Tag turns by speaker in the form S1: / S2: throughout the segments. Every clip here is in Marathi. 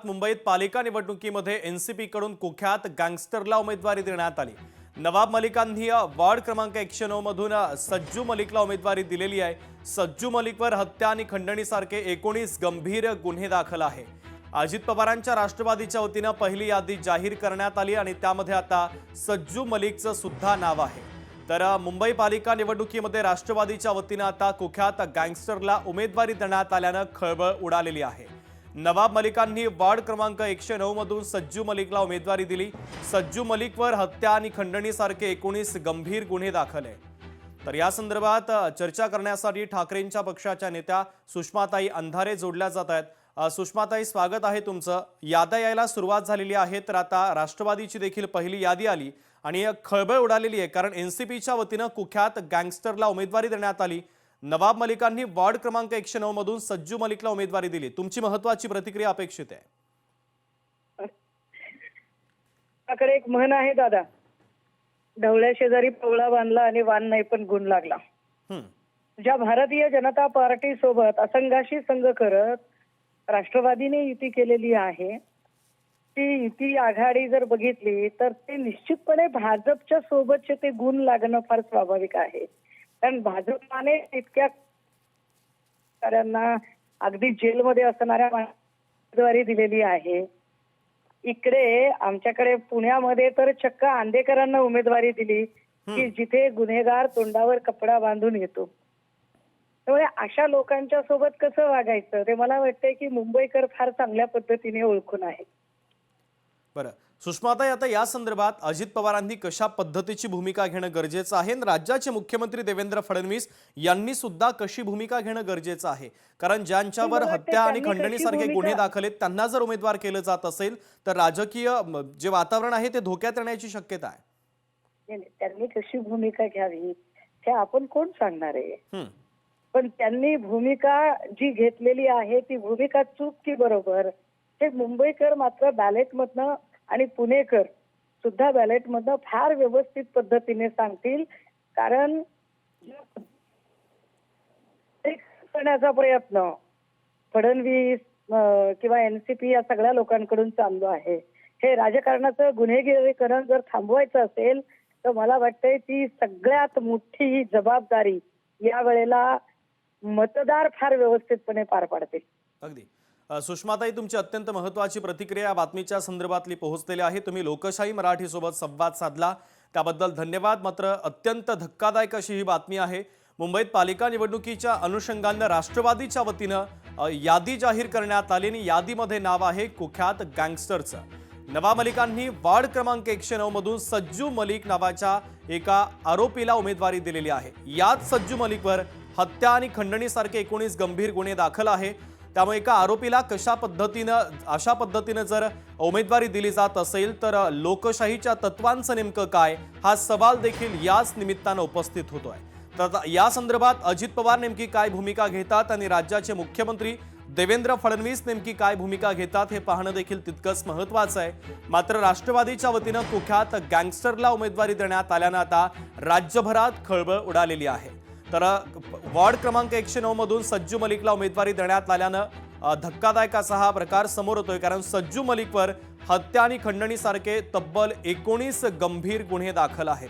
S1: मुंबईत पालिका निवडणुकीमध्ये एनसीपी कडून कुख्यात गँगस्टरला उमेदवारी देण्यात आली। नवाब मलिकांनी वॉर्ड क्रमांक 109 मधून सज्जू मलिकला उमेदवारी दिलेली आहे। सज्जू मलिकवर हत्या आणि खंडणीसारखे 19 गंभीर गुन्हे दाखल आहे। अजित पवारांच्या राष्ट्रवादीच्या वतीने पहिली यादी जाहीर करण्यात आली आणि त्यामध्ये आता सज्जू मलिकचं सुद्धा नाव आहे। तर मुंबई पालिका निवडणुकीमध्ये राष्ट्रवादीच्या वतीने आता कुख्यात गँगस्टरला उमेदवारी देण्यात आल्याने खळबळ उडालेली आहे। नवाब मलिकांनी वॉर्ड क्रमांक 109 मधून सज्जू मलिकला उमेदवारी दिली। सज्जू मलिकवर हत्या आणि खंडणीसारखे 19 गंभीर गुन्हे दाखल आहे। तर या संदर्भात चर्चा करण्यासाठी ठाकरेंच्या पक्षाच्या नेत्या सुषमाताई अंधारे जोडल्या जात आहेत। सुषमाताई, स्वागत आहे तुमचं। याद्या यायला सुरुवात झालेली आहे, तर आता राष्ट्रवादीची देखील पहिली यादी आली आणि खळबळ उडालेली आहे, कारण एनसीपीच्या वतीने कुख्यात गँगस्टरला उमेदवारी देण्यात आली। नवाब मलिकांनी वॉर्ड क्रमांक 109 मधून सज्जू मलिकला उमेदवारी दिली। तुमची महत्त्वाची प्रतिक्रिया अपेक्षित आहे।
S2: आकडे एक म्हण आहे दादा, ढवळ्या शेजारी पवळा बांधला आणि वान नाही पण गुण लागला। ज्या भारतीय जनता पार्टी सोबत असंघाशी संघ करत राष्ट्रवादीने युती केलेली आहे, ती युती आघाडी जर बघितली तर ते निश्चितपणे भाजपच्या सोबतचे ते गुण लागणं फार स्वाभाविक आहे। कारण भाजपाने इतक्या कार्यांना अगदी जेलमध्ये असणाऱ्या उमेदवारी दिलेली आहे। इकडे आमच्याकडे पुण्यामध्ये तर चक्क आंदेकरांना उमेदवारी दिली की जिथे गुन्हेगार तोंडावर कपडा बांधून येतो। त्यामुळे अशा लोकांच्या सोबत कसं वागायचं ते मला वाटतंय की मुंबईकर फार चांगल्या पद्धतीने ओळखून आहे।
S1: बरं सुषमाताई, आता या संदर्भात अजित पवारांनी कशा पद्धतीची भूमिका घेणं गरजेचं आहे आणि राज्याचे मुख्यमंत्री देवेंद्र फडणवीस यांनी सुद्धा कशी भूमिका घेणं गरजेचं आहे? कारण ज्यांच्यावर हत्या आणि खंडणीसारखे गुन्हे दाखल आहेत त्यांना जर उमेदवार केलं जात असेल तर राजकीय जे वातावरण आहे ते धोक्यात येण्याची शक्यता आहे।
S2: त्यांनी कशी भूमिका घ्यावी हे आपण कोण सांगणार आहे? पण त्यांनी भूमिका जी घेतलेली आहे ती भूमिका चूक की बरोबर हे मुंबईकर मात्र बॅलेटमधनं आणि पुणेकर सुद्धा बॅलेटमधनं फार व्यवस्थित पद्धतीने सांगतील। कारण करण्याचा प्रयत्न फडणवीस किंवा एनसीपी या सगळ्या लोकांकडून चाललो आहे। हे राजकारणाचं गुन्हेगारीकरण जर थांबवायचं असेल तर मला वाटतंय ती सगळ्यात मोठी जबाबदारी या वेळेला मतदार फार व्यवस्थितपणे पार पाडतील।
S1: अगदी सुषमाताई, तुमची अत्यंत महत्त्वाची प्रतिक्रिया या बातमीच्या संदर्भातली पोहोचलेली आहे। तुम्ही लोकशाही मराठी सोबत संवाद साधला त्याबद्दल धन्यवाद। मात्र अत्यंत धक्कादायक अशी ही बातमी आहे। मुंबईत पालिका निवडणुकीच्या अनुषंगाने राष्ट्रवादीच्या वतीने यादी जाहीर करण्यात आली आणि यादीमध्ये नाव आहे कुख्यात गँगस्टरचं। नवाब मलिकांनी वॉर्ड क्रमांक 109 मधून सज्जू मलिक नावाच्या एका आरोपीला उमेदवारी दिलेली आहे। याच सज्जू मलिकवर हत्या आणि खंडणीसारखे 19 गंभीर गुन्हे दाखल आहे। त्यामुळे एका आरोपीला अशा पद्धतीने जर उमेदवारी दिली जात असेल तर लोकशाहीच्या तत्वांचं नेमकं काय हा सवाल देखील याच निमित्तानं उपस्थित होतोय। तर या संदर्भात अजित पवार नेमकी काय भूमिका घेतात आणि राज्याचे मुख्यमंत्री देवेंद्र फडणवीस नेमकी काय भूमिका घेतात हे पाहणं देखील तितकंच महत्त्वाचं आहे। मात्र राष्ट्रवादीच्या वतीनं कुख्यात गँगस्टरला उमेदवारी देण्यात आल्यानं आता राज्यभरात खळबळ उडालेली आहे। तर वॉर्ड क्रमांक 109 मधून सज्जू मलिकला उमेदवारी देण्यात आल्यानं धक्कादायक असा हा प्रकार समोर येतोय, कारण सज्जू मलिकवर हत्या आणि खंडणीसारखे तब्बल 19 गंभीर गुन्हे दाखल आहेत।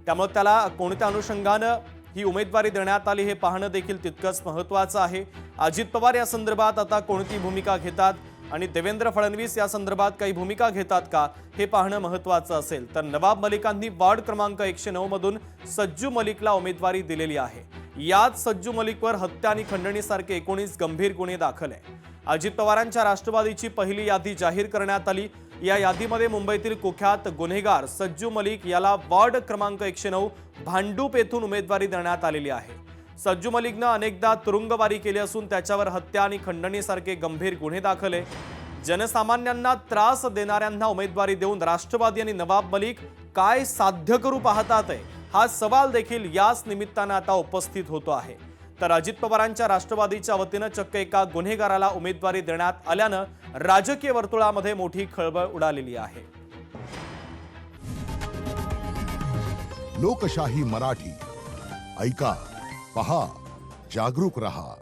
S1: त्यामुळे त्याला कोणत्या अनुषंगानं ही उमेदवारी देण्यात आली हे पाहणं देखील तितकंच महत्त्वाचं आहे। अजित पवार या संदर्भात आता कोणती भूमिका घेतात आणि देवेंद्र फडणवीस या संदर्भात काही भूमिका घेतात का हे पाहणं महत्त्वाचं असेल। तर नवाब मलिकांनी वॉर्ड क्रमांक 109 मधून सज्जू मलिकला उमेदवारी दिलेली आहे। याच सज्जू मलिकवर हत्या आणि खंडणीसारखे 19 गंभीर गुन्हे दाखल आहे। अजित पवारांच्या राष्ट्रवादीची पहिली यादी जाहीर करण्यात आली। या यादीमध्ये मुंबईतील कुख्यात गुन्हेगार सज्जू मलिक याला वॉर्ड क्रमांक 109 भांडूप येथून उमेदवारी देण्यात आलेली आहे। सज्जू मलिकनं अनेकदा तुरुंगवारी केली असून त्याच्यावर हत्या आणि खंडणीसारखे गंभीर गुन्हे दाखल आहे। जनसामान्यांना त्रास देणाऱ्यांना उमेदवारी देऊन राष्ट्रवादी आणि नवाब मलिक काय साध्य करू पाहतात हा सवाल देखील याच निमित्तानं आता उपस्थित होतो आहे। तर अजित पवारांच्या राष्ट्रवादीच्या वतीनं चक्क एका गुन्हेगाराला उमेदवारी देण्यात आल्यानं राजकीय वर्तुळामध्ये मोठी खळबळ उडालेली आहे।
S3: लोकशाही मराठी ऐका, पहा, जागरूक रहा।